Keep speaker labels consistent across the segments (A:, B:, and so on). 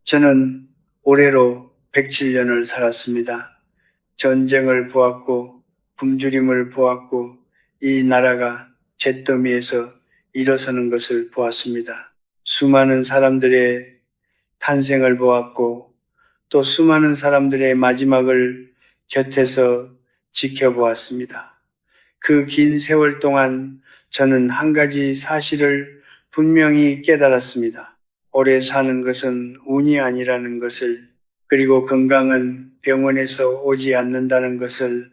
A: 저는 올해로 107년을 살았습니다. 전쟁을 보았고 굶주림을 보았고 이 나라가 잿더미에서 일어서는 것을 보았습니다. 수많은 사람들의 탄생을 보았고 또 수많은 사람들의 마지막을 곁에서 지켜보았습니다. 그 긴 세월 동안 저는 한 가지 사실을 분명히 깨달았습니다. 오래 사는 것은 운이 아니라는 것을, 그리고 건강은 병원에서 오지 않는다는 것을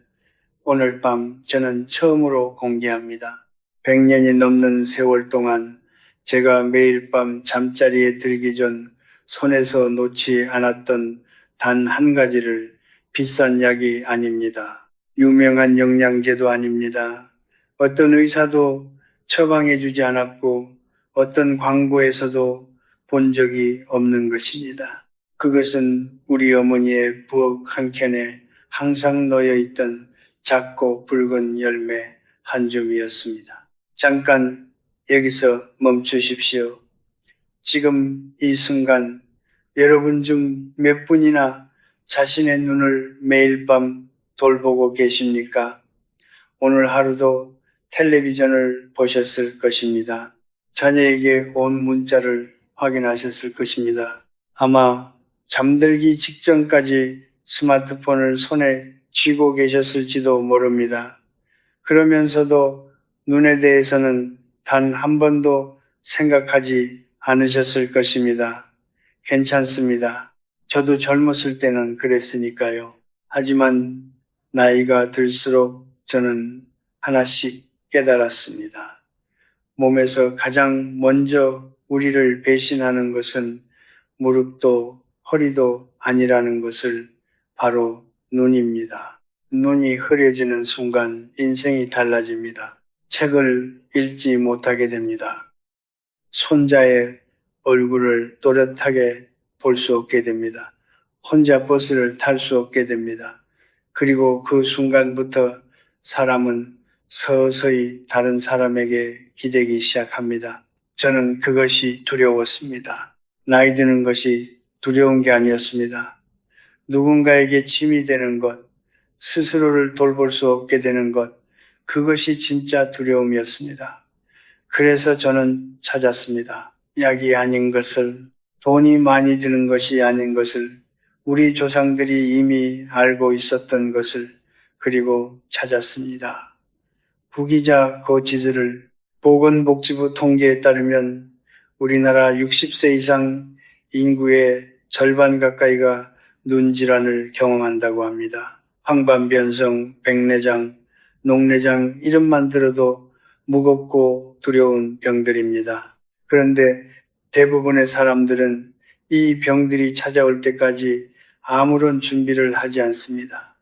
A: 오늘 밤 저는 처음으로 공개합니다. 100년이 넘는 세월 동안 제가 매일 밤 잠자리에 들기 전 손에서 놓지 않았던 단 한 가지를, 비싼 약이 아닙니다. 유명한 영양제도 아닙니다. 어떤 의사도 처방해 주지 않았고 어떤 광고에서도 본 적이 없는 것입니다. 그것은 우리 어머니의 부엌 한켠에 항상 놓여 있던 작고 붉은 열매 한 줌이었습니다. 잠깐 여기서 멈추십시오. 지금 이 순간 여러분 중 몇 분이나 자신의 눈을 매일 밤 돌보고 계십니까? 오늘 하루도 텔레비전을 보셨을 것입니다. 자녀에게 온 문자를 확인하셨을 것입니다. 아마 잠들기 직전까지 스마트폰을 손에 쥐고 계셨을지도 모릅니다. 그러면서도 눈에 대해서는 단 한 번도 생각하지 않으셨을 것입니다. 괜찮습니다. 저도 젊었을 때는 그랬으니까요. 하지만 나이가 들수록 저는 하나씩 깨달았습니다. 몸에서 가장 먼저 우리를 배신하는 것은 무릎도 허리도 아니라는 것을, 바로 눈입니다. 눈이 흐려지는 순간 인생이 달라집니다. 책을 읽지 못하게 됩니다. 손자의 얼굴을 또렷하게 볼 수 없게 됩니다. 혼자 버스를 탈 수 없게 됩니다. 그리고 그 순간부터 사람은 서서히 다른 사람에게 기대기 시작합니다. 저는 그것이 두려웠습니다. 나이 드는 것이 두려운 게 아니었습니다. 누군가에게 짐이 되는 것, 스스로를 돌볼 수 없게 되는 것, 그것이 진짜 두려움이었습니다. 그래서 저는 찾았습니다. 약이 아닌 것을, 돈이 많이 드는 것이 아닌 것을, 우리 조상들이 이미 알고 있었던 것을, 그리고 찾았습니다. 구기자 고지들을 보건복지부 통계에 따르면 우리나라 60세 이상 인구의 절반 가까이가 눈질환을 경험한다고 합니다. 황반변성, 백내장, 녹내장 이름만 들어도 무겁고 두려운 병들입니다. 그런데 대부분의 사람들은 이 병들이 찾아올 때까지 아무런 준비를 하지 않습니다.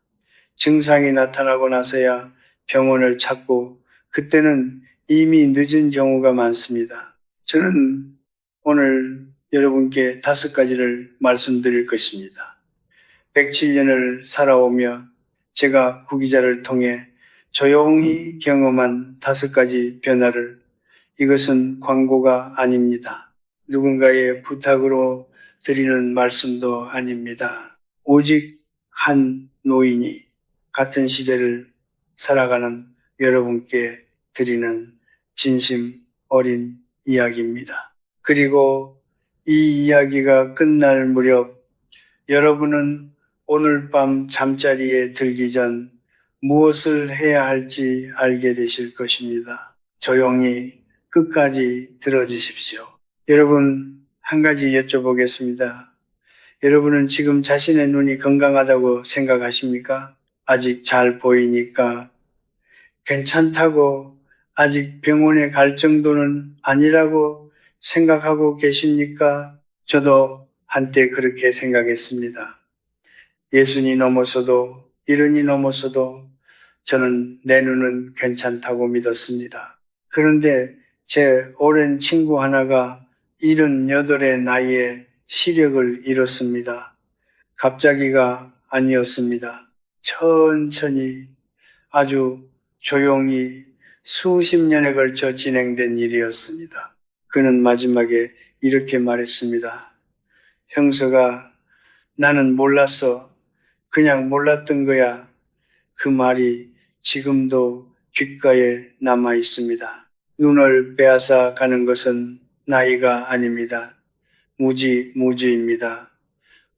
A: 증상이 나타나고 나서야 병원을 찾고 그때는 이미 늦은 경우가 많습니다. 저는 오늘 여러분께 5가지를 말씀드릴 것입니다. 107년을 살아오며 제가 구기자를 통해 조용히 경험한 5가지 변화를, 이것은 광고가 아닙니다. 누군가의 부탁으로 드리는 말씀도 아닙니다. 오직 한 노인이 같은 시대를 살아가는 여러분께 드리는 진심 어린 이야기입니다. 그리고 이 이야기가 끝날 무렵 여러분은 오늘 밤 잠자리에 들기 전 무엇을 해야 할지 알게 되실 것입니다. 조용히 끝까지 들어주십시오. 여러분, 한 가지 여쭤보겠습니다. 여러분은 지금 자신의 눈이 건강하다고 생각하십니까? 아직 잘 보이니까 괜찮다고, 아직 병원에 갈 정도는 아니라고 생각하고 계십니까? 저도 한때 그렇게 생각했습니다. 60이 넘어서도 70이 넘어서도 저는 내 눈은 괜찮다고 믿었습니다. 그런데 제 오랜 친구 하나가 78의 나이에 시력을 잃었습니다. 갑자기가 아니었습니다. 천천히 아주 조용히 수십 년에 걸쳐 진행된 일이었습니다. 그는 마지막에 이렇게 말했습니다. 형서가 나는 몰랐어. 그냥 몰랐던 거야. 그 말이 지금도 귓가에 남아 있습니다. 눈을 빼앗아 가는 것은 나이가 아닙니다. 무지입니다.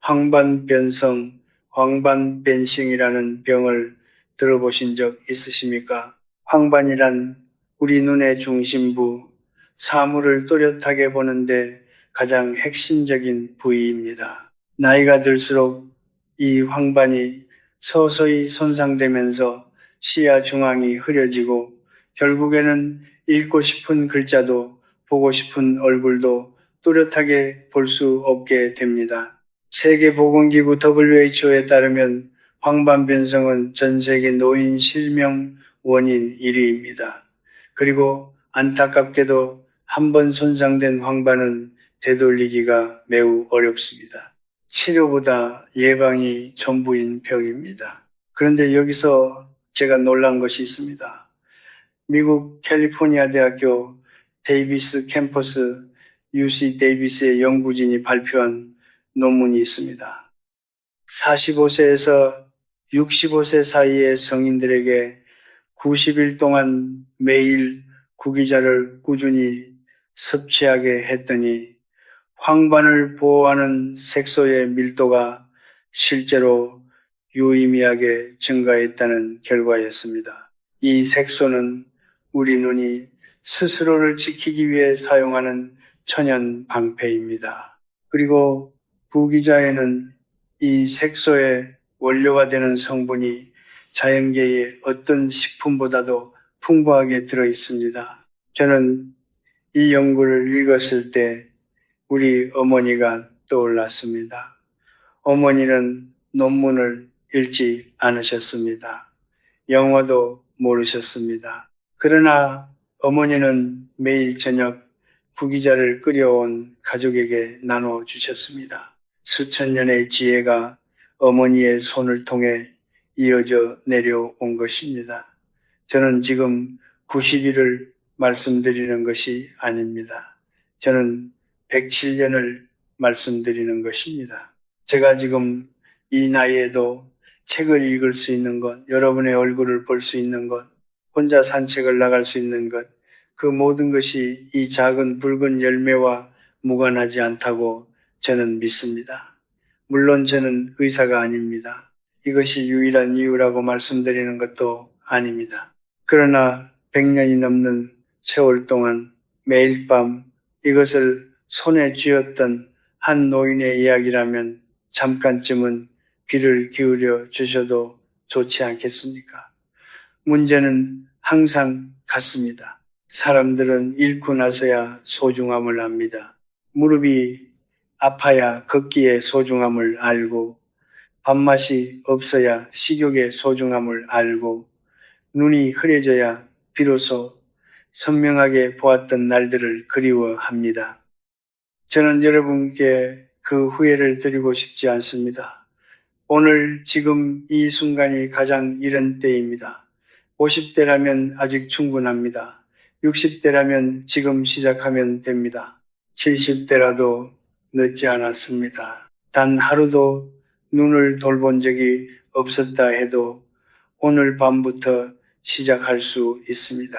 A: 황반변성, 황반변싱이라는 병을 들어보신 적 있으십니까? 황반이란 우리 눈의 중심부, 사물을 또렷하게 보는데 가장 핵심적인 부위입니다. 나이가 들수록 이 황반이 서서히 손상되면서 시야 중앙이 흐려지고 결국에는 읽고 싶은 글자도 보고 싶은 얼굴도 또렷하게 볼 수 없게 됩니다. 세계보건기구 WHO에 따르면 황반변성은 전 세계 노인 실명 원인 1위입니다. 그리고 안타깝게도 한 번 손상된 황반은 되돌리기가 매우 어렵습니다. 치료보다 예방이 전부인 병입니다. 그런데 여기서 제가 놀란 것이 있습니다. 미국 캘리포니아 대학교 데이비스 캠퍼스 UC 데이비스의 연구진이 발표한 논문이 있습니다. 45세에서 65세 사이의 성인들에게 90일 동안 매일 구기자를 꾸준히 섭취하게 했더니 황반을 보호하는 색소의 밀도가 실제로 유의미하게 증가했다는 결과였습니다. 이 색소는 우리 눈이 스스로를 지키기 위해 사용하는 천연 방패입니다. 그리고 구기자에는 이 색소의 원료가 되는 성분이 자연계의 어떤 식품보다도 풍부하게 들어 있습니다. 저는 이 연구를 읽었을 때 우리 어머니가 떠올랐습니다. 어머니는 논문을 읽지 않으셨습니다. 영어도 모르셨습니다. 그러나 어머니는 매일 저녁 구기자를 끓여온 가족에게 나눠주셨습니다. 수천 년의 지혜가 어머니의 손을 통해 이어져 내려온 것입니다. 저는 지금 90일을 말씀드리는 것이 아닙니다. 저는 107년을 말씀드리는 것입니다. 제가 지금 이 나이에도 책을 읽을 수 있는 것, 여러분의 얼굴을 볼 수 있는 것, 혼자 산책을 나갈 수 있는 것, 그 모든 것이 이 작은 붉은 열매와 무관하지 않다고 저는 믿습니다. 물론 저는 의사가 아닙니다. 이것이 유일한 이유라고 말씀드리는 것도 아닙니다. 그러나 100년이 넘는 세월 동안 매일 밤 이것을 손에 쥐었던 한 노인의 이야기라면 잠깐쯤은 귀를 기울여 주셔도 좋지 않겠습니까? 문제는 항상 같습니다. 사람들은 잃고 나서야 소중함을 압니다. 무릎이 아파야 걷기의 소중함을 알고, 밥맛이 없어야 식욕의 소중함을 알고, 눈이 흐려져야 비로소 선명하게 보았던 날들을 그리워합니다. 저는 여러분께 그 후회를 드리고 싶지 않습니다. 오늘 지금 이 순간이 가장 이른 때입니다. 50대라면 아직 충분합니다. 60대라면 지금 시작하면 됩니다. 70대라도 늦지 않았습니다. 단 하루도 눈을 돌본 적이 없었다 해도 오늘 밤부터 시작할 수 있습니다.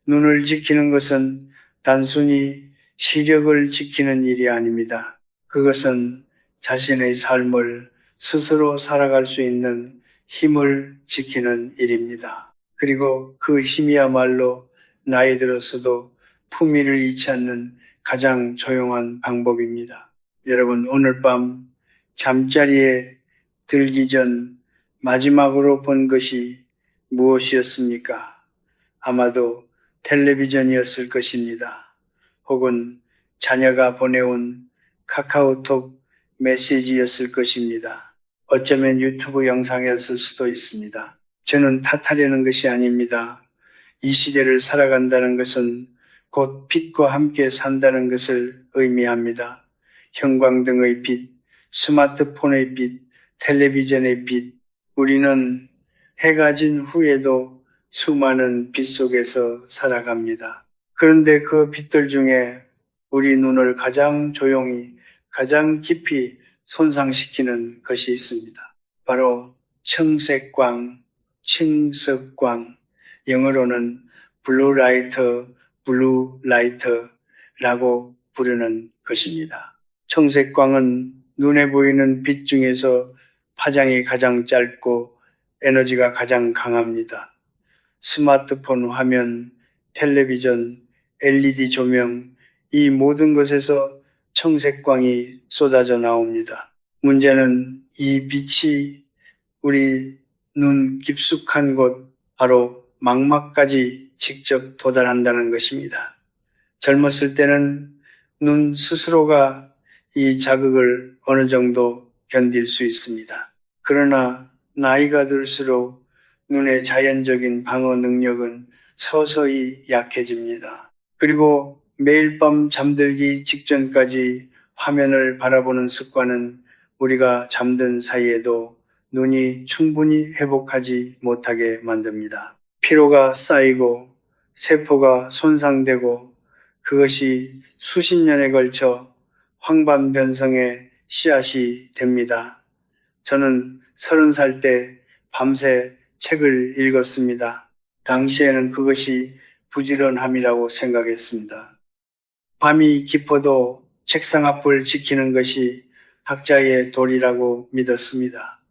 A: 눈을 지키는 것은 단순히 시력을 지키는 일이 아닙니다. 그것은 자신의 삶을 스스로 살아갈 수 있는 힘을 지키는 일입니다. 그리고 그 힘이야말로 나이 들어서도 품위를 잃지 않는 가장 조용한 방법입니다. 여러분, 오늘 밤 잠자리에 들기 전 마지막으로 본 것이 무엇이었습니까? 아마도 텔레비전이었을 것입니다. 혹은 자녀가 보내온 카카오톡 메시지였을 것입니다. 어쩌면 유튜브 영상이었을 수도 있습니다. 저는 탓하려는 것이 아닙니다. 이 시대를 살아간다는 것은 곧 빛과 함께 산다는 것을 의미합니다. 형광등의 빛, 스마트폰의 빛, 텔레비전의 빛, 우리는 해가 진 후에도 수많은 빛 속에서 살아갑니다. 그런데 그 빛들 중에 우리 눈을 가장 조용히, 가장 깊이 손상시키는 것이 있습니다. 바로 청색광, 청석광, 영어로는 블루라이트라고 부르는 것입니다. 청색광은 눈에 보이는 빛 중에서 파장이 가장 짧고 에너지가 가장 강합니다. 스마트폰 화면, 텔레비전, LED 조명, 이 모든 것에서 청색광이 쏟아져 나옵니다. 문제는 이 빛이 우리 눈 깊숙한 곳, 바로 망막까지 직접 도달한다는 것입니다. 젊었을 때는 눈 스스로가 이 자극을 어느 정도 견딜 수 있습니다. 그러나 나이가 들수록 눈의 자연적인 방어 능력은 서서히 약해집니다. 그리고 매일 밤 잠들기 직전까지 화면을 바라보는 습관은 우리가 잠든 사이에도 눈이 충분히 회복하지 못하게 만듭니다. 피로가 쌓이고 세포가 손상되고 그것이 수십 년에 걸쳐 황반변성의 씨앗이 됩니다. 저는 30살 때 밤새 책을 읽었습니다. 당시에는 그것이 부지런함이라고 생각했습니다. 밤이 깊어도 책상 앞을 지키는 것이 학자의 도리라고 믿었습니다.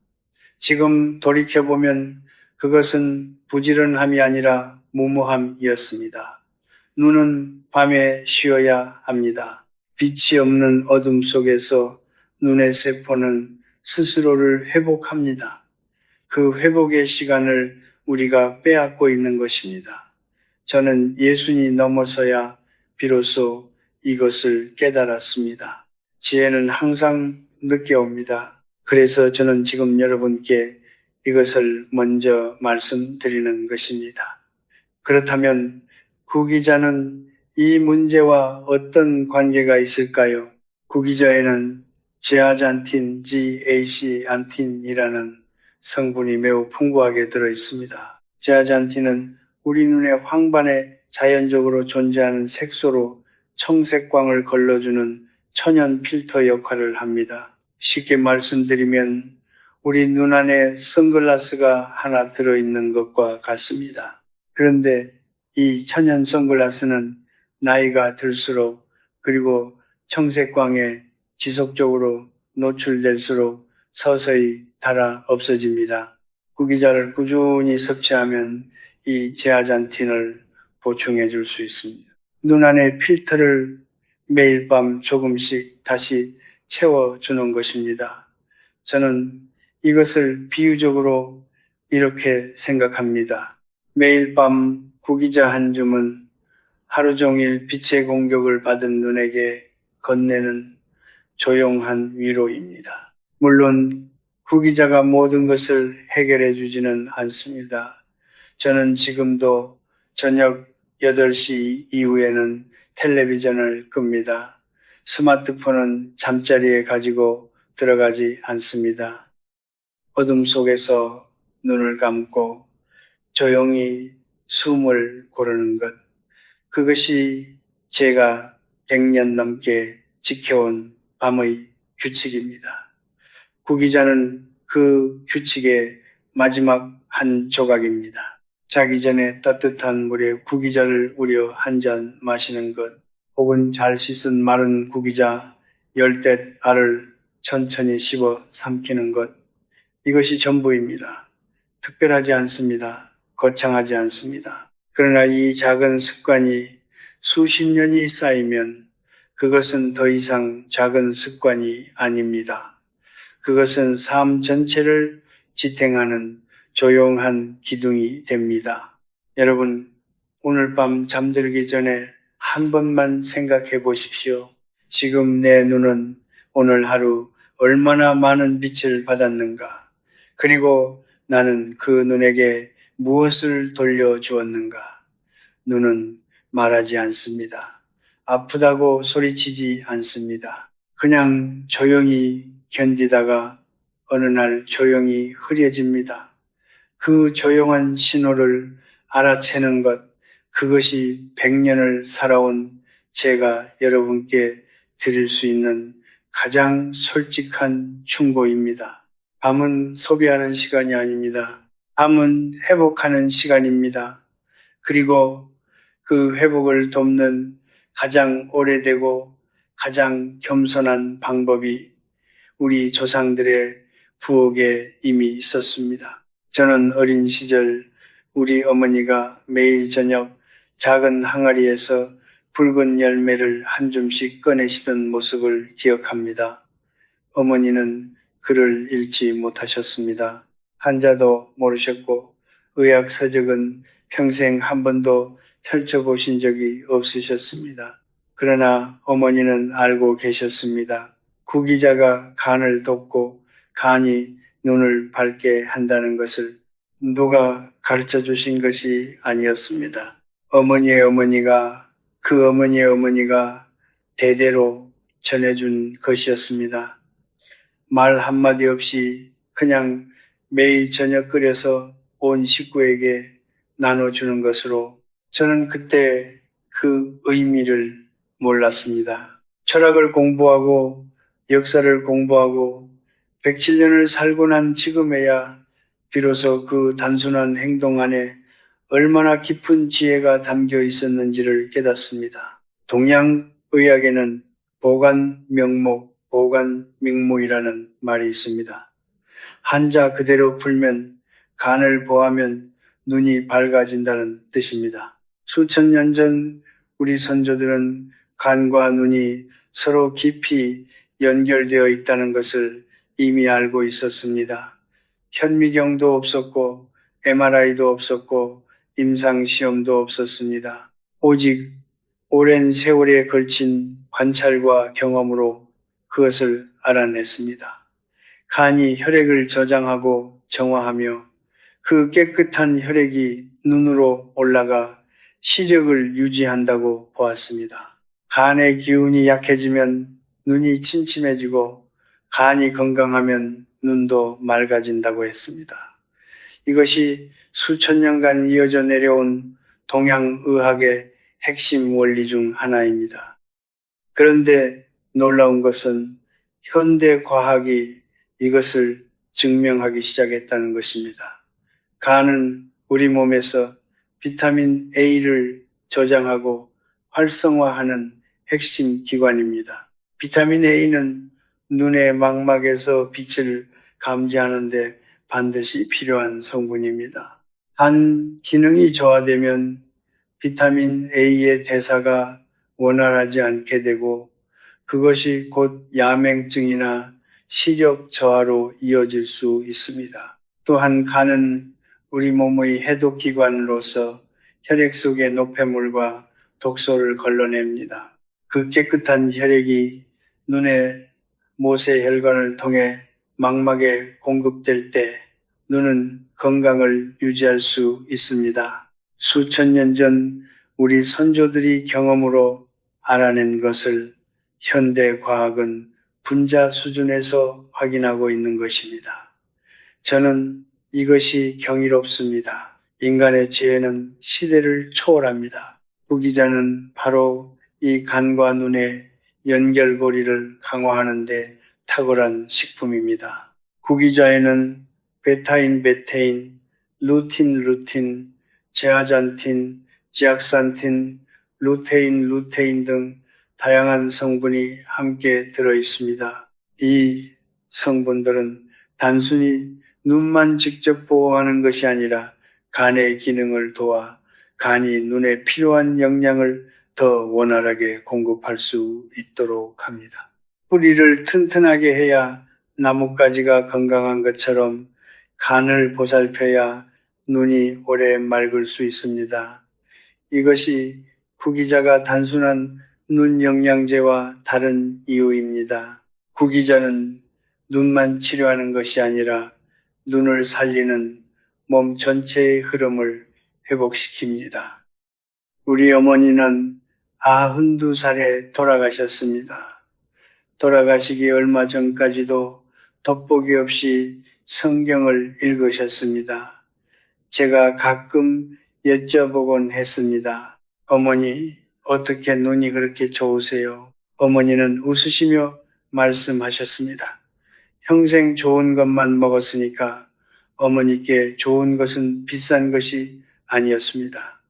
A: 지금 돌이켜보면 그것은 부지런함이 아니라 무모함이었습니다. 눈은 밤에 쉬어야 합니다. 빛이 없는 어둠 속에서 눈의 세포는 스스로를 회복합니다. 그 회복의 시간을 우리가 빼앗고 있는 것입니다. 저는 예순이 넘어서야 비로소 이것을 깨달았습니다. 지혜는 항상 늦게 옵니다. 그래서 저는 지금 여러분께 이것을 먼저 말씀드리는 것입니다. 그렇다면 구기자는 이 문제와 어떤 관계가 있을까요? 구기자에는 제아잔틴, GAC-안틴이라는 성분이 매우 풍부하게 들어 있습니다. 제아잔틴은 우리 눈의 황반에 자연적으로 존재하는 색소로 청색광을 걸러주는 천연 필터 역할을 합니다. 쉽게 말씀드리면 우리 눈 안에 선글라스가 하나 들어있는 것과 같습니다. 그런데 이 천연 선글라스는 나이가 들수록 그리고 청색광에 지속적으로 노출될수록 서서히 닳아 없어집니다. 구기자를 꾸준히 섭취하면 이 제아잔틴을 보충해 줄 수 있습니다. 눈 안에 필터를 매일 밤 조금씩 다시 채워주는 것입니다. 저는 이것을 비유적으로 이렇게 생각합니다. 매일 밤 구기자 한 줌은 하루 종일 빛의 공격을 받은 눈에게 건네는 조용한 위로입니다. 물론 구기자가 모든 것을 해결해 주지는 않습니다. 저는 지금도 저녁 8시 이후에는 텔레비전을 끕니다. 스마트폰은 잠자리에 가지고 들어가지 않습니다. 어둠 속에서 눈을 감고 조용히 숨을 고르는 것, 그것이 제가 100년 넘게 지켜온 밤의 규칙입니다. 구기자는 그 규칙의 마지막 한 조각입니다. 자기 전에 따뜻한 물에 구기자를 우려 한 잔 마시는 것, 혹은 잘 씻은 마른 구기자 10댓 알을 천천히 씹어 삼키는 것, 이것이 전부입니다. 특별하지 않습니다. 거창하지 않습니다. 그러나 이 작은 습관이 수십 년이 쌓이면 그것은 더 이상 작은 습관이 아닙니다. 그것은 삶 전체를 지탱하는 조용한 기둥이 됩니다. 여러분, 오늘 밤 잠들기 전에 한 번만 생각해 보십시오. 지금 내 눈은 오늘 하루 얼마나 많은 빛을 받았는가? 그리고 나는 그 눈에게 무엇을 돌려주었는가? 눈은 말하지 않습니다. 아프다고 소리치지 않습니다. 그냥 조용히 견디다가 어느 날 조용히 흐려집니다. 그 조용한 신호를 알아채는 것, 그것이 100년을 살아온 제가 여러분께 드릴 수 있는 가장 솔직한 충고입니다. 밤은 소비하는 시간이 아닙니다. 밤은 회복하는 시간입니다. 그리고 그 회복을 돕는 가장 오래되고 가장 겸손한 방법이 우리 조상들의 부엌에 이미 있었습니다. 저는 어린 시절 우리 어머니가 매일 저녁 작은 항아리에서 붉은 열매를 한 줌씩 꺼내시던 모습을 기억합니다. 어머니는 글을 읽지 못하셨습니다. 한자도 모르셨고 의학 서적은 평생 한 번도 펼쳐보신 적이 없으셨습니다. 그러나 어머니는 알고 계셨습니다. 구기자가 간을 돕고 간이 눈을 밝게 한다는 것을 누가 가르쳐 주신 것이 아니었습니다. 어머니의 어머니가 그 어머니의 어머니가 대대로 전해준 것이었습니다. 말 한마디 없이 그냥 매일 저녁 끓여서 온 식구에게 나눠주는 것으로 저는 그때 그 의미를 몰랐습니다. 철학을 공부하고 역사를 공부하고 107년을 살고 난 지금에야 비로소 그 단순한 행동 안에 얼마나 깊은 지혜가 담겨 있었는지를 깨닫습니다. 동양의학에는 보간명목, 보간명모이라는 말이 있습니다. 한자 그대로 풀면 간을 보하면 눈이 밝아진다는 뜻입니다. 수천 년 전 우리 선조들은 간과 눈이 서로 깊이 연결되어 있다는 것을 이미 알고 있었습니다. 현미경도 없었고 MRI도 없었고 임상시험도 없었습니다. 오직 오랜 세월에 걸친 관찰과 경험으로 그것을 알아냈습니다. 간이 혈액을 저장하고 정화하며 그 깨끗한 혈액이 눈으로 올라가 시력을 유지한다고 보았습니다. 간의 기운이 약해지면 눈이 침침해지고 간이 건강하면 눈도 맑아진다고 했습니다. 이것이 수천 년간 이어져 내려온 동양의학의 핵심 원리 중 하나입니다. 그런데 놀라운 것은 현대 과학이 이것을 증명하기 시작했다는 것입니다. 간은 우리 몸에서 비타민 A를 저장하고 활성화하는 핵심 기관입니다. 비타민 A는 눈의 망막에서 빛을 감지하는데 반드시 필요한 성분입니다. 간 기능이 저하되면 비타민 A의 대사가 원활하지 않게 되고 그것이 곧 야맹증이나 시력 저하로 이어질 수 있습니다. 또한 간은 우리 몸의 해독기관으로서 혈액 속의 노폐물과 독소를 걸러냅니다. 그 깨끗한 혈액이 눈의 모세혈관을 통해 망막에 공급될 때 눈은 건강을 유지할 수 있습니다. 수천 년 전 우리 선조들이 경험으로 알아낸 것을 현대 과학은 분자 수준에서 확인하고 있는 것입니다. 저는 이것이 경이롭습니다. 인간의 지혜는 시대를 초월합니다. 구기자는 바로 이 간과 눈의 연결고리를 강화하는 데 탁월한 식품입니다. 구기자에는 베타인, 베테인, 루틴, 제아잔틴, 지악산틴, 루테인 등 다양한 성분이 함께 들어 있습니다. 이 성분들은 단순히 눈만 직접 보호하는 것이 아니라 간의 기능을 도와 간이 눈에 필요한 영양을 더 원활하게 공급할 수 있도록 합니다. 뿌리를 튼튼하게 해야 나뭇가지가 건강한 것처럼 간을 보살펴야 눈이 오래 맑을 수 있습니다. 이것이 구기자가 단순한 눈 영양제와 다른 이유입니다. 구기자는 눈만 치료하는 것이 아니라 눈을 살리는 몸 전체의 흐름을 회복시킵니다. 우리 어머니는 92살에 돌아가셨습니다. 돌아가시기 얼마 전까지도 돋보기 없이 성경을 읽으셨습니다. 제가 가끔 여쭤보곤 했습니다. 어머니, 어떻게 눈이 그렇게 좋으세요? 어머니는 웃으시며 말씀하셨습니다. 평생 좋은 것만 먹었으니까 어머니께 좋은 것은 비싼 것이 아니었습니다.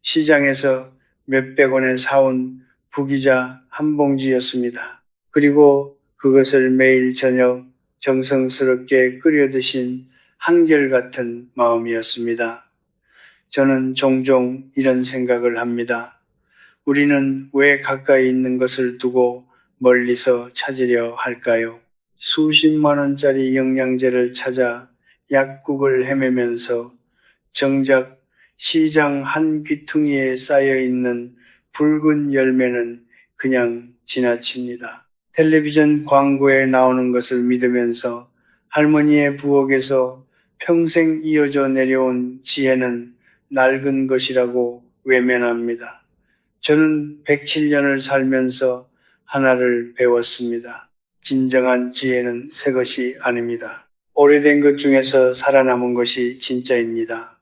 A: 시장에서 몇백 원에 사온 구기자 한 봉지였습니다. 그리고 그것을 매일 저녁 정성스럽게 끓여 드신 한결같은 마음이었습니다. 저는 종종 이런 생각을 합니다. 우리는 왜 가까이 있는 것을 두고 멀리서 찾으려 할까요? 수십만 원짜리 영양제를 찾아 약국을 헤매면서 정작 시장 한 귀퉁이에 쌓여 있는 붉은 열매는 그냥 지나칩니다. 텔레비전 광고에 나오는 것을 믿으면서 할머니의 부엌에서 평생 이어져 내려온 지혜는 낡은 것이라고 외면합니다. 저는 107년을 살면서 하나를 배웠습니다. 진정한 지혜는 새 것이 아닙니다. 오래된 것 중에서 살아남은 것이 진짜입니다.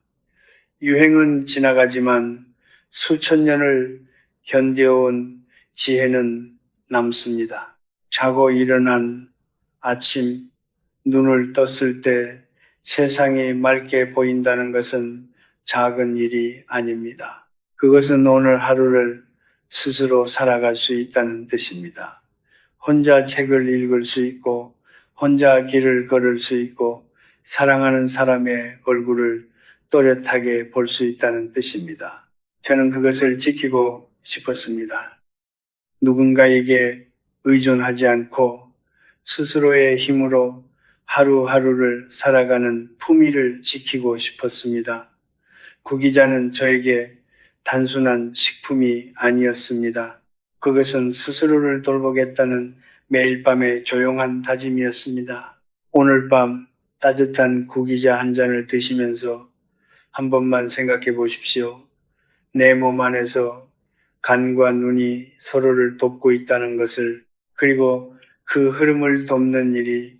A: 유행은 지나가지만 수천 년을 견뎌온 지혜는 남습니다. 자고 일어난 아침 눈을 떴을 때 세상이 맑게 보인다는 것은 작은 일이 아닙니다. 그것은 오늘 하루를 스스로 살아갈 수 있다는 뜻입니다. 혼자 책을 읽을 수 있고, 혼자 길을 걸을 수 있고, 사랑하는 사람의 얼굴을 또렷하게 볼 수 있다는 뜻입니다. 저는 그것을 지키고 싶었습니다. 누군가에게 의존하지 않고 스스로의 힘으로 하루하루를 살아가는 품위를 지키고 싶었습니다. 구기자는 저에게 단순한 식품이 아니었습니다. 그것은 스스로를 돌보겠다는 매일 밤의 조용한 다짐이었습니다. 오늘 밤 따뜻한 구기자 한 잔을 드시면서 한 번만 생각해 보십시오. 내 몸 안에서 간과 눈이 서로를 돕고 있다는 것을, 그리고 그 흐름을 돕는 일이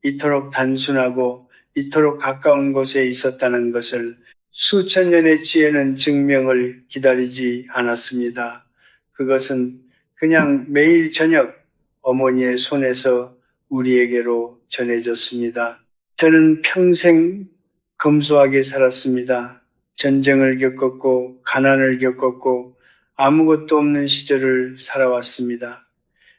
A: 이토록 단순하고 이토록 가까운 곳에 있었다는 것을 수천 년의 지혜는 증명을 기다리지 않았습니다. 그것은 그냥 매일 저녁 어머니의 손에서 우리에게로 전해졌습니다. 저는 평생 검소하게 살았습니다. 전쟁을 겪었고 가난을 겪었고 아무것도 없는 시절을 살아왔습니다.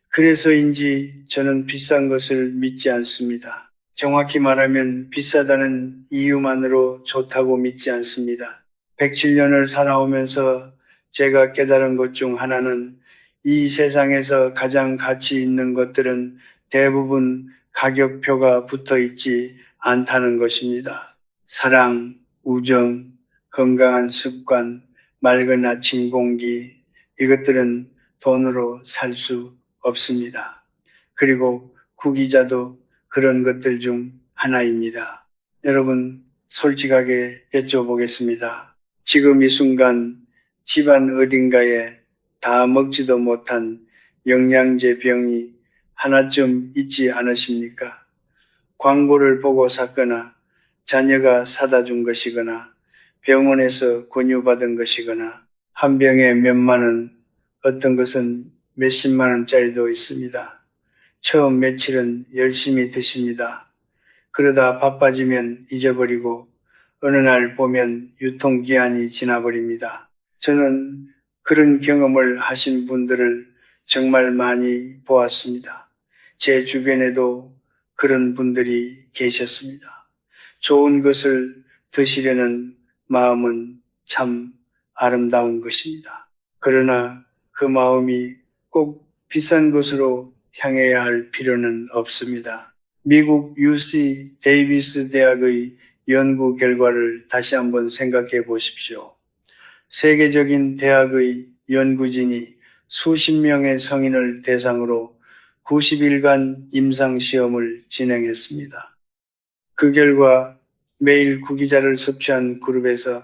A: 그래서인지 저는 비싼 것을 믿지 않습니다. 정확히 말하면 비싸다는 이유만으로 좋다고 믿지 않습니다. 107년을 살아오면서 제가 깨달은 것 중 하나는 이 세상에서 가장 가치 있는 것들은 대부분 가격표가 붙어 있지 않다는 것입니다. 사랑, 우정, 건강한 습관, 맑은 아침 공기, 이것들은 돈으로 살 수 없습니다. 그리고 구기자도 그런 것들 중 하나입니다. 여러분, 솔직하게 여쭤보겠습니다. 지금 이 순간 집안 어딘가에 다 먹지도 못한 영양제 병이 하나쯤 있지 않으십니까? 광고를 보고 샀거나 자녀가 사다 준 것이거나 병원에서 권유받은 것이거나 한 병에 몇만 원, 어떤 것은 몇십만 원짜리도 있습니다. 처음 며칠은 열심히 드십니다. 그러다 바빠지면 잊어버리고 어느 날 보면 유통기한이 지나버립니다. 저는 그런 경험을 하신 분들을 정말 많이 보았습니다. 제 주변에도 그런 분들이 계셨습니다. 좋은 것을 드시려는 마음은 참 아름다운 것입니다. 그러나 그 마음이 꼭 비싼 것으로 향해야 할 필요는 없습니다. 미국 UC 데이비스 대학의 연구 결과를 다시 한번 생각해 보십시오. 세계적인 대학의 연구진이 수십 명의 성인을 대상으로 90일간 임상시험을 진행했습니다. 그 결과 매일 구기자를 섭취한 그룹에서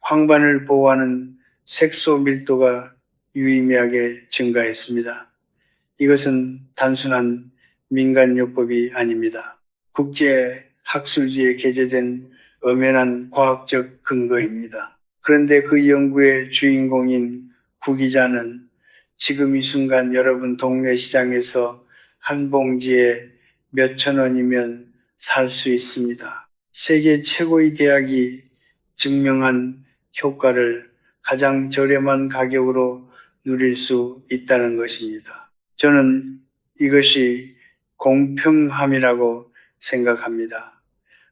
A: 황반을 보호하는 색소 밀도가 유의미하게 증가했습니다. 이것은 단순한 민간요법이 아닙니다. 국제학술지에 게재된 엄연한 과학적 근거입니다. 그런데 그 연구의 주인공인 구기자는 지금 이 순간 여러분 동네 시장에서 한 봉지에 몇천 원이면 살 수 있습니다. 세계 최고의 대학이 증명한 효과를 가장 저렴한 가격으로 누릴 수 있다는 것입니다. 저는 이것이 공평함이라고 생각합니다.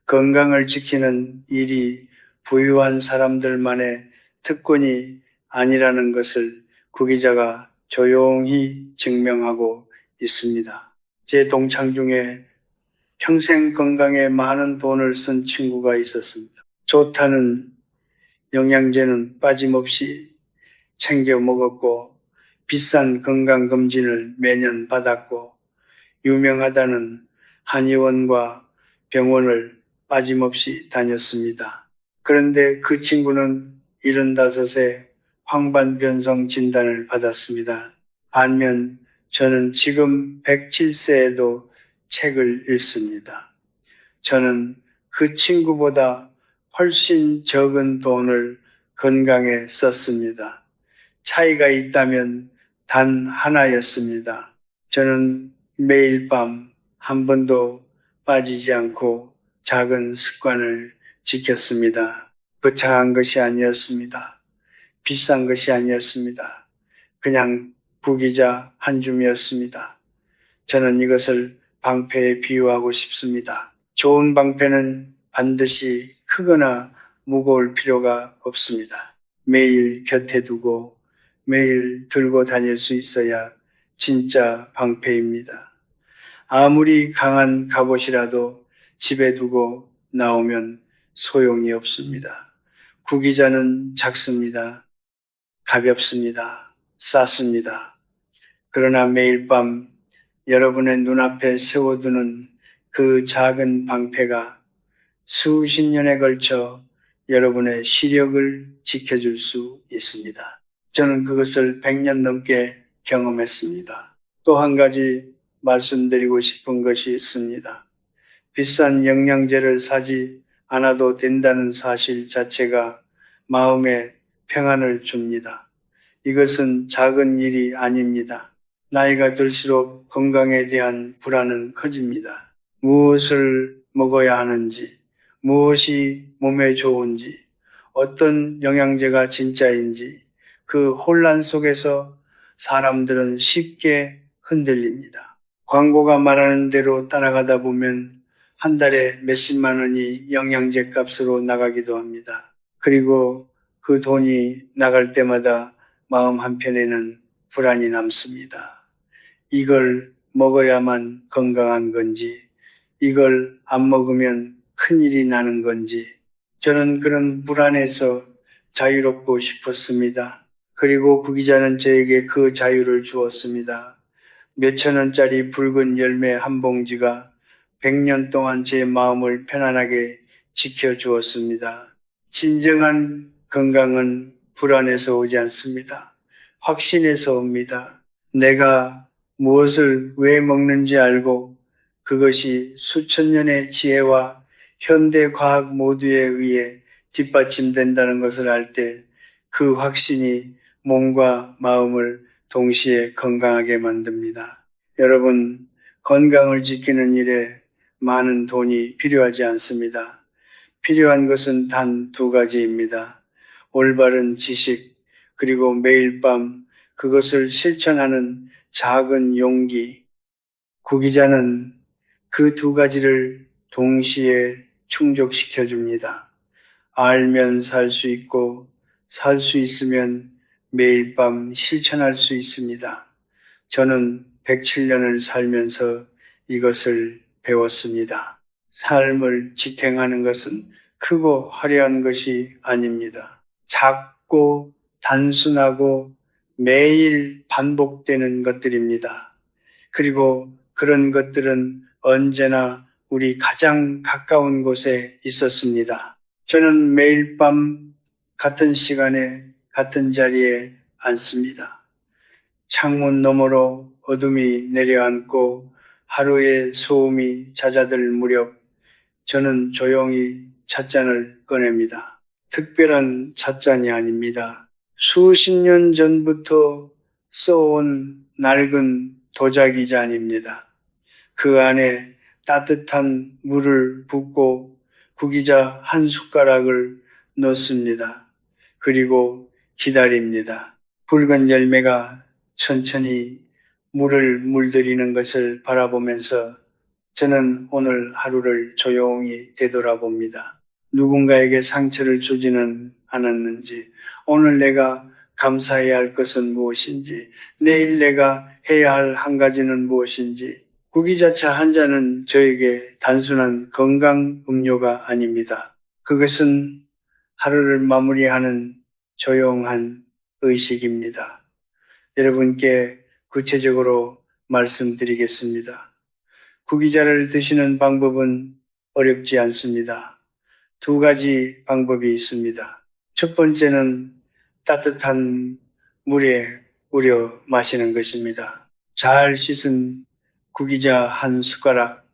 A: 건강을 지키는 일이 부유한 사람들만의 특권이 아니라는 것을 구 기자가 조용히 증명하고 있습니다. 제 동창 중에 평생 건강에 많은 돈을 쓴 친구가 있었습니다. 좋다는 영양제는 빠짐없이 챙겨 먹었고 비싼 건강검진을 매년 받았고 유명하다는 한의원과 병원을 빠짐없이 다녔습니다. 그런데 그 친구는 75세 황반변성 진단을 받았습니다. 반면 저는 지금 107세에도 책을 읽습니다. 저는 그 친구보다 훨씬 적은 돈을 건강에 썼습니다. 차이가 있다면 단 하나였습니다. 저는 매일 밤 한 번도 빠지지 않고 작은 습관을 지켰습니다. 거창한 것이 아니었습니다. 비싼 것이 아니었습니다. 그냥 부기자 한 줌이었습니다. 저는 이것을 방패에 비유하고 싶습니다. 좋은 방패는 반드시 크거나 무거울 필요가 없습니다. 매일 곁에 두고 매일 들고 다닐 수 있어야 진짜 방패입니다. 아무리 강한 갑옷이라도 집에 두고 나오면 소용이 없습니다. 구기자는 작습니다. 가볍습니다. 쌌습니다. 그러나 매일 밤 여러분의 눈앞에 세워두는 그 작은 방패가 수십 년에 걸쳐 여러분의 시력을 지켜줄 수 있습니다. 저는 그것을 100년 넘게 경험했습니다. 또 한 가지 말씀드리고 싶은 것이 있습니다. 비싼 영양제를 사지 않아도 된다는 사실 자체가 마음에 평안을 줍니다. 이것은 작은 일이 아닙니다. 나이가 들수록 건강에 대한 불안은 커집니다. 무엇을 먹어야 하는지, 무엇이 몸에 좋은지, 어떤 영양제가 진짜인지 그 혼란 속에서 사람들은 쉽게 흔들립니다. 광고가 말하는 대로 따라가다 보면 한 달에 몇십만 원이 영양제 값으로 나가기도 합니다. 그리고 그 돈이 나갈 때마다 마음 한편에는 불안이 남습니다. 이걸 먹어야만 건강한 건지, 이걸 안 먹으면 큰일이 나는 건지, 저는 그런 불안에서 자유롭고 싶었습니다. 그리고 구 기자는 저에게 그 자유를 주었습니다. 몇천 원짜리 붉은 열매 한 봉지가 100년 동안 제 마음을 편안하게 지켜주었습니다. 진정한 건강은 불안에서 오지 않습니다. 확신에서 옵니다. 내가 무엇을 왜 먹는지 알고 그것이 수천 년의 지혜와 현대 과학 모두에 의해 뒷받침된다는 것을 알 때 그 확신이 몸과 마음을 동시에 건강하게 만듭니다. 여러분, 건강을 지키는 일에 많은 돈이 필요하지 않습니다. 필요한 것은 단 두 가지입니다. 올바른 지식, 그리고 매일 밤 그것을 실천하는 작은 용기. 구 기자는 그 두 가지를 동시에 충족시켜 줍니다. 알면 살 수 있고 살 수 있으면 매일 밤 실천할 수 있습니다. 저는 107년을 살면서 이것을 배웠습니다. 삶을 지탱하는 것은 크고 화려한 것이 아닙니다. 작고 단순하고 매일 반복되는 것들입니다. 그리고 그런 것들은 언제나 우리 가장 가까운 곳에 있었습니다. 저는 매일 밤 같은 시간에 같은 자리에 앉습니다. 창문 너머로 어둠이 내려앉고 하루의 소음이 잦아들 무렵 저는 조용히 찻잔을 꺼냅니다. 특별한 찻잔이 아닙니다. 수십 년 전부터 써온 낡은 도자기 잔입니다. 그 안에 따뜻한 물을 붓고 구기자 한 숟가락을 넣습니다. 그리고 기다립니다. 붉은 열매가 천천히 물을 물들이는 것을 바라보면서 저는 오늘 하루를 조용히 되돌아봅니다. 누군가에게 상처를 주지는 않았는지, 오늘 내가 감사해야 할 것은 무엇인지, 내일 내가 해야 할 한 가지는 무엇인지, 구기자차 한 잔은 저에게 단순한 건강 음료가 아닙니다. 그것은 하루를 마무리하는 조용한 의식입니다. 여러분께 구체적으로 말씀드리겠습니다. 구기자를 드시는 방법은 어렵지 않습니다. 두 가지 방법이 있습니다. 첫 번째는 따뜻한 물에 우려 마시는 것입니다. 잘 씻은 구기자 한 숟가락,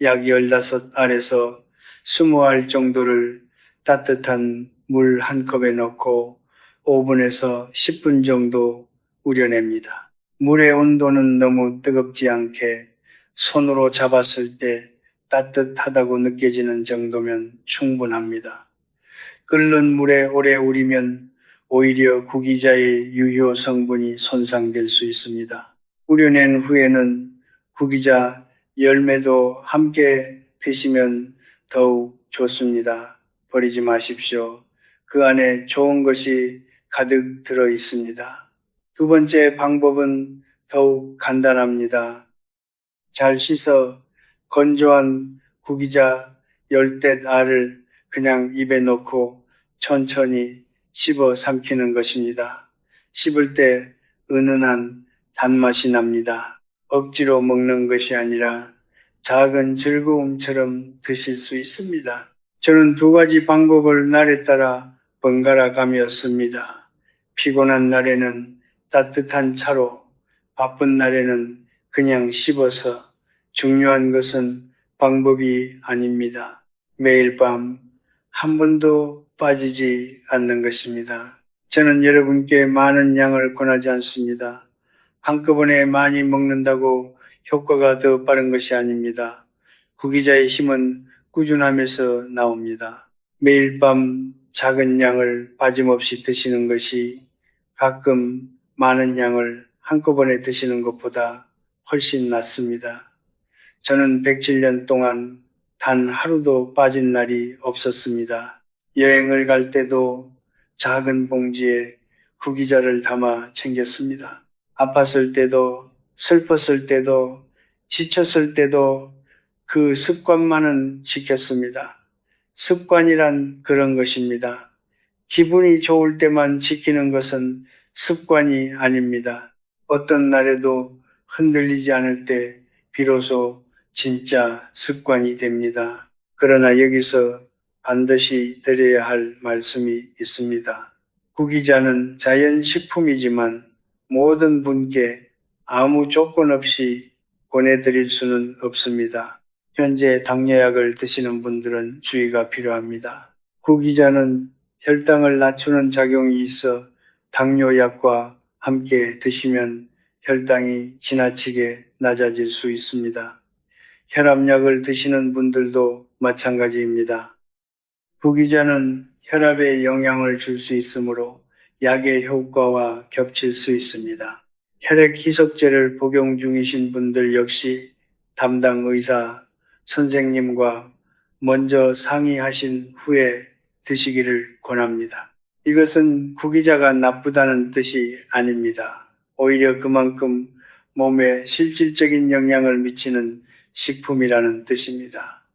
A: 약 15알에서 20알 정도를 따뜻한 물 한 컵에 넣고 5분에서 10분 정도 우려냅니다. 물의 온도는 너무 뜨겁지 않게 손으로 잡았을 때 따뜻하다고 느껴지는 정도면 충분합니다. 끓는 물에 오래 우리면 오히려 구기자의 유효 성분이 손상될 수 있습니다. 우려낸 후에는 구기자 열매도 함께 드시면 더욱 좋습니다. 버리지 마십시오. 그 안에 좋은 것이 가득 들어 있습니다. 두 번째 방법은 더욱 간단합니다. 잘 씻어 건조한 구기자 열댓 알을 그냥 입에 넣고 천천히 씹어 삼키는 것입니다. 씹을 때 은은한 단맛이 납니다. 억지로 먹는 것이 아니라 작은 즐거움처럼 드실 수 있습니다. 저는 두 가지 방법을 날에 따라 번갈아 가며 씁니다. 피곤한 날에는 따뜻한 차로, 바쁜 날에는 그냥 씹어서. 중요한 것은 방법이 아닙니다. 매일 밤 한 번도 빠지지 않는 것입니다. 저는 여러분께 많은 양을 권하지 않습니다. 한꺼번에 많이 먹는다고 효과가 더 빠른 것이 아닙니다. 구기자의 힘은 꾸준함에서 나옵니다. 매일 밤 작은 양을 빠짐없이 드시는 것이 가끔 많은 양을 한꺼번에 드시는 것보다 훨씬 낫습니다. 저는 107년 동안 단 하루도 빠진 날이 없었습니다. 여행을 갈 때도 작은 봉지에 구기자를 담아 챙겼습니다. 아팠을 때도, 슬펐을 때도, 지쳤을 때도 그 습관만은 지켰습니다. 습관이란 그런 것입니다. 기분이 좋을 때만 지키는 것은 습관이 아닙니다. 어떤 날에도 흔들리지 않을 때 비로소 진짜 습관이 됩니다. 그러나 여기서 반드시 드려야 할 말씀이 있습니다. 구기자는 자연식품이지만 모든 분께 아무 조건 없이 권해드릴 수는 없습니다. 현재 당뇨약을 드시는 분들은 주의가 필요합니다. 구기자는 혈당을 낮추는 작용이 있어 당뇨약과 함께 드시면 혈당이 지나치게 낮아질 수 있습니다. 혈압약을 드시는 분들도 마찬가지입니다. 구기자는 혈압에 영향을 줄 수 있으므로 약의 효과와 겹칠 수 있습니다. 혈액 희석제를 복용 중이신 분들 역시 담당 의사, 선생님과 먼저 상의하신 후에 드시기를 권합니다. 이것은 구기자가 나쁘다는 뜻이 아닙니다. 오히려 그만큼 몸에 실질적인 영향을 미치는 식품이라는 뜻입니다.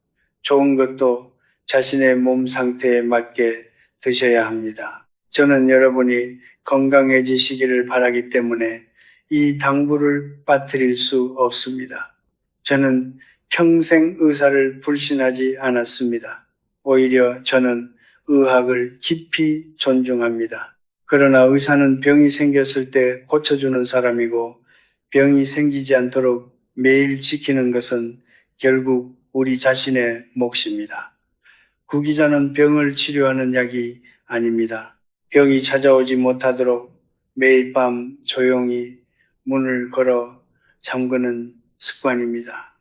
A: 좋은 것도 자신의 몸 상태에 맞게 드셔야 합니다. 저는 여러분이 건강해지시기를 바라기 때문에 이 당부를 빠뜨릴 수 없습니다. 저는 평생 의사를 불신하지 않았습니다. 오히려 저는 의학을 깊이 존중합니다. 그러나 의사는 병이 생겼을 때 고쳐주는 사람이고 병이 생기지 않도록 매일 지키는 것은 결국 우리 자신의 몫입니다. 구기자는 병을 치료하는 약이 아닙니다. 병이 찾아오지 못하도록 매일 밤 조용히 문을 걸어 잠그는 습관입니다.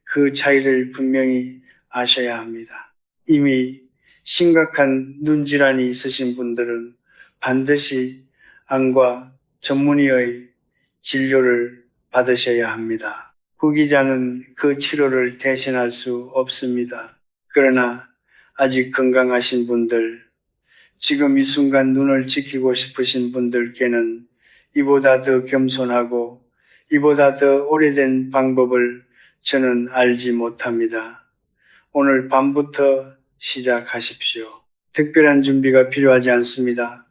A: 그 차이를 분명히 아셔야 합니다. 이미 심각한 눈질환이 있으신 분들은 반드시 안과 전문의의 진료를 받으셔야 합니다. 후기자는 그 치료를 대신할 수 없습니다. 그러나 아직 건강하신 분들, 지금 이 순간 눈을 지키고 싶으신 분들께는 이보다 더 겸손하고 이보다 더 오래된 방법을 저는 알지 못합니다. 오늘 밤부터 시작하십시오. 특별한 준비가 필요하지 않습니다.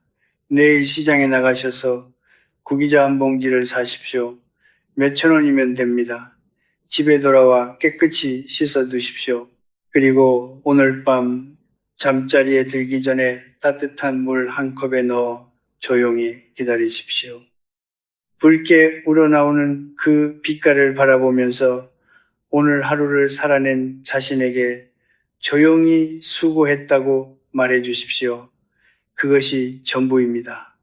A: 내일 시장에 나가셔서 구기자 한 봉지를 사십시오. 몇천 원이면 됩니다. 집에 돌아와 깨끗이 씻어 두십시오. 그리고 오늘 밤 잠자리에 들기 전에 따뜻한 물 한 컵에 넣어 조용히 기다리십시오. 붉게 우러나오는 그 빛깔을 바라보면서 오늘 하루를 살아낸 자신에게 조용히 수고했다고 말해 주십시오. 그것이 전부입니다.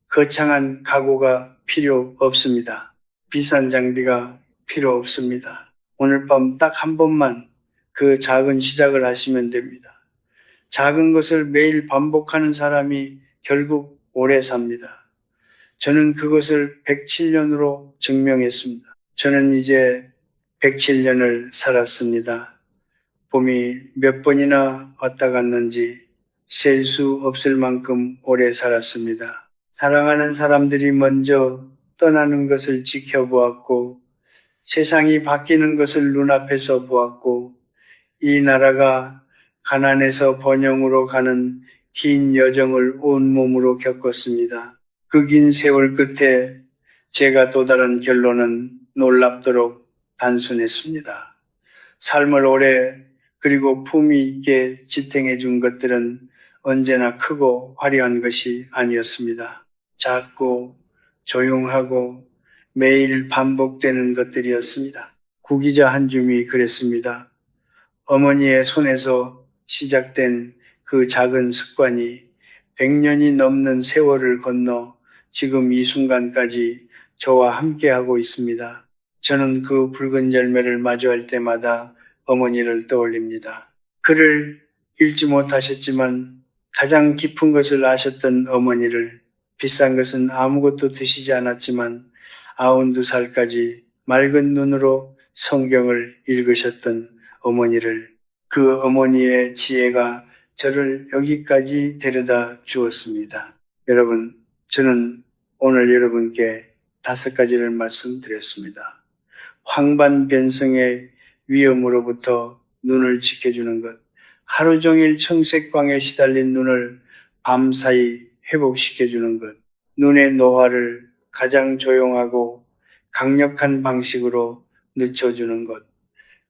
A: 거창한 각오가 필요 없습니다. 비싼 장비가 필요 없습니다. 오늘 밤 딱 한 번만 그 작은 시작을 하시면 됩니다. 작은 것을 매일 반복하는 사람이 결국 오래 삽니다. 저는 그것을 107년으로 증명했습니다. 저는 이제 107년을 살았습니다. 봄이 몇 번이나 왔다 갔는지 셀 수 없을 만큼 오래 살았습니다. 사랑하는 사람들이 먼저 떠나는 것을 지켜보았고 세상이 바뀌는 것을 눈앞에서 보았고 이 나라가 가난에서 번영으로 가는 긴 여정을 온몸으로 겪었습니다. 그 긴 세월 끝에 제가 도달한 결론은 놀랍도록 단순했습니다. 삶을 오래 그리고 품위 있게 지탱해 준 것들은 언제나 크고 화려한 것이 아니었습니다. 작고 조용하고 매일 반복되는 것들이었습니다. 구기자 한 줌이 그랬습니다. 어머니의 손에서 시작된 그 작은 습관이 100년이 넘는 세월을 건너 지금 이 순간까지 저와 함께하고 있습니다. 저는 그 붉은 열매를 마주할 때마다 어머니를 떠올립니다. 글을 읽지 못하셨지만 가장 깊은 것을 아셨던 어머니를, 비싼 것은 아무것도 드시지 않았지만 92살까지 맑은 눈으로 성경을 읽으셨던 어머니를, 그 어머니의 지혜가 저를 여기까지 데려다 주었습니다. 여러분, 저는 오늘 여러분께 5가지를 말씀드렸습니다. 황반변성의 위험으로부터 눈을 지켜주는 것, 하루 종일 청색광에 시달린 눈을 밤사이 회복시켜주는 것, 눈의 노화를 가장 조용하고 강력한 방식으로 늦춰주는 것,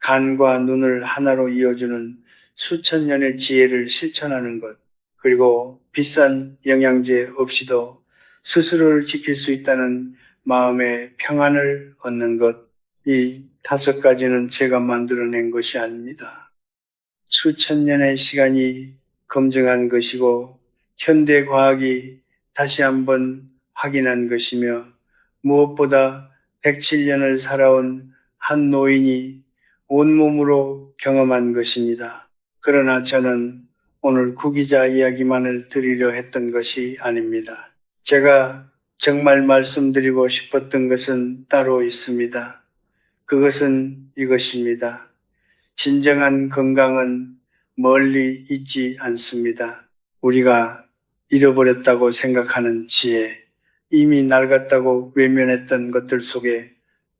A: 간과 눈을 하나로 이어주는 수천 년의 지혜를 실천하는 것, 그리고 비싼 영양제 없이도 스스로를 지킬 수 있다는 마음의 평안을 얻는 것, 이 5가지는 제가 만들어낸 것이 아닙니다. 수천 년의 시간이 검증한 것이고 현대 과학이 다시 한번 확인한 것이며 무엇보다 107년을 살아온 한 노인이 온몸으로 경험한 것입니다. 그러나 저는 오늘 구기자 이야기만을 드리려 했던 것이 아닙니다. 제가 정말 말씀드리고 싶었던 것은 따로 있습니다. 그것은 이것입니다. 진정한 건강은 멀리 있지 않습니다. 우리가 잃어버렸다고 생각하는 지혜, 이미 낡았다고 외면했던 것들 속에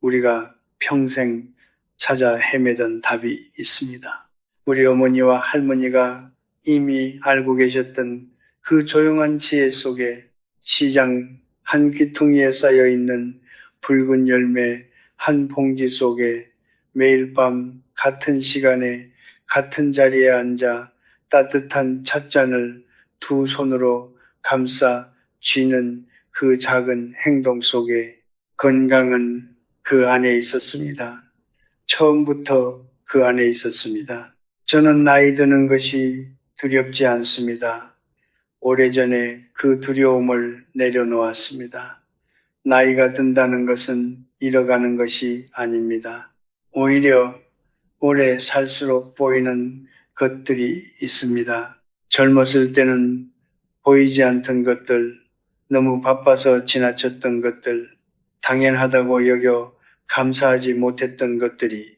A: 우리가 평생 찾아 헤매던 답이 있습니다. 우리 어머니와 할머니가 이미 알고 계셨던 그 조용한 지혜 속에 시장 한 귀퉁이에 쌓여 있는 붉은 열매 한 봉지 속에 매일 밤 같은 시간에 같은 자리에 앉아 따뜻한 찻잔을 두 손으로 감싸 쥐는 그 작은 행동 속에 건강은 그 안에 있었습니다. 처음부터 그 안에 있었습니다. 저는 나이 드는 것이 두렵지 않습니다. 오래전에 그 두려움을 내려놓았습니다. 나이가 든다는 것은 잃어가는 것이 아닙니다. 오히려 오래 살수록 보이는 것들이 있습니다. 젊었을 때는 보이지 않던 것들, 너무 바빠서 지나쳤던 것들, 당연하다고 여겨 감사하지 못했던 것들이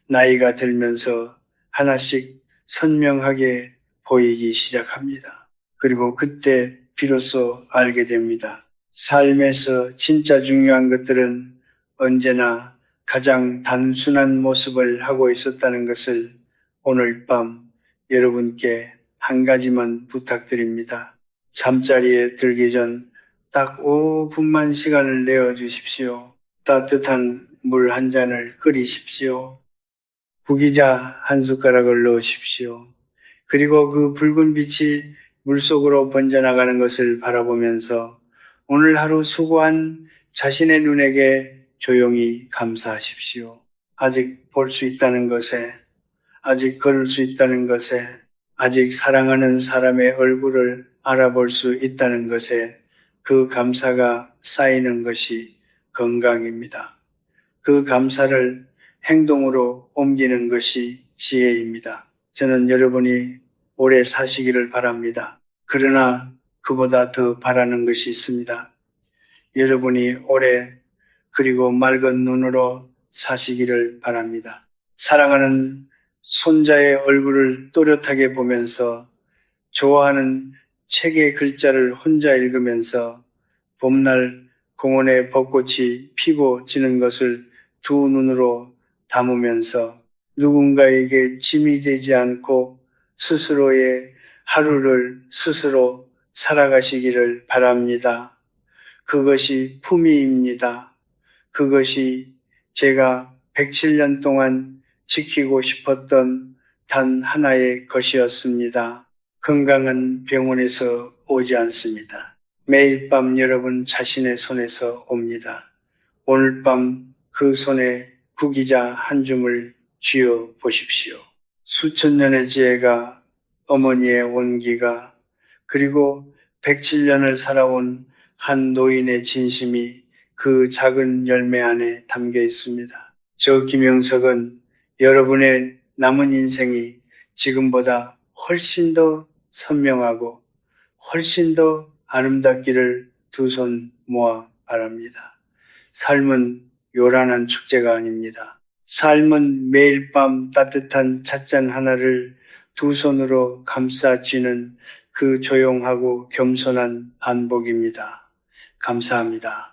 A: 나이가 들면서 하나씩 선명하게 보이기 시작합니다. 그리고 그때 비로소 알게 됩니다. 삶에서 진짜 중요한 것들은 언제나 가장 단순한 모습을 하고 있었다는 것을 오늘 밤 여러분께 한 가지만 부탁드립니다. 잠자리에 들기 전 딱 5분만 시간을 내어 주십시오. 따뜻한 물 한 잔을 끓이십시오. 구기자 한 숟가락을 넣으십시오. 그리고 그 붉은 빛이 물속으로 번져나가는 것을 바라보면서 오늘 하루 수고한 자신의 눈에게 조용히 감사하십시오. 아직 볼 수 있다는 것에, 아직 걸을 수 있다는 것에, 아직 사랑하는 사람의 얼굴을 알아볼 수 있다는 것에 그 감사가 쌓이는 것이 건강입니다. 그 감사를 행동으로 옮기는 것이 지혜입니다. 저는 여러분이 오래 사시기를 바랍니다. 그러나 그보다 더 바라는 것이 있습니다. 여러분이 오래 그리고 맑은 눈으로 사시기를 바랍니다. 사랑하는 손자의 얼굴을 또렷하게 보면서 좋아하는 책의 글자를 혼자 읽으면서 봄날 공원에 벚꽃이 피고 지는 것을 두 눈으로 담으면서 누군가에게 짐이 되지 않고 스스로의 하루를 스스로 살아가시기를 바랍니다. 그것이 품위입니다. 그것이 제가 107년 동안 지키고 싶었던 단 하나의 것이었습니다. 건강은 병원에서 오지 않습니다. 매일 밤 여러분 자신의 손에서 옵니다. 오늘 밤 그 손에 구기자 한 줌을 쥐어 보십시오. 수천 년의 지혜가, 어머니의 온기가, 그리고 107년을 살아온 한 노인의 진심이 그 작은 열매 안에 담겨 있습니다. 저 김영석은 여러분의 남은 인생이 지금보다 훨씬 더 선명하고 훨씬 더 아름답기를 두 손 모아 바랍니다. 삶은 요란한 축제가 아닙니다. 삶은 매일 밤 따뜻한 찻잔 하나를 두 손으로 감싸 쥐는 그 조용하고 겸손한 반복입니다. 감사합니다.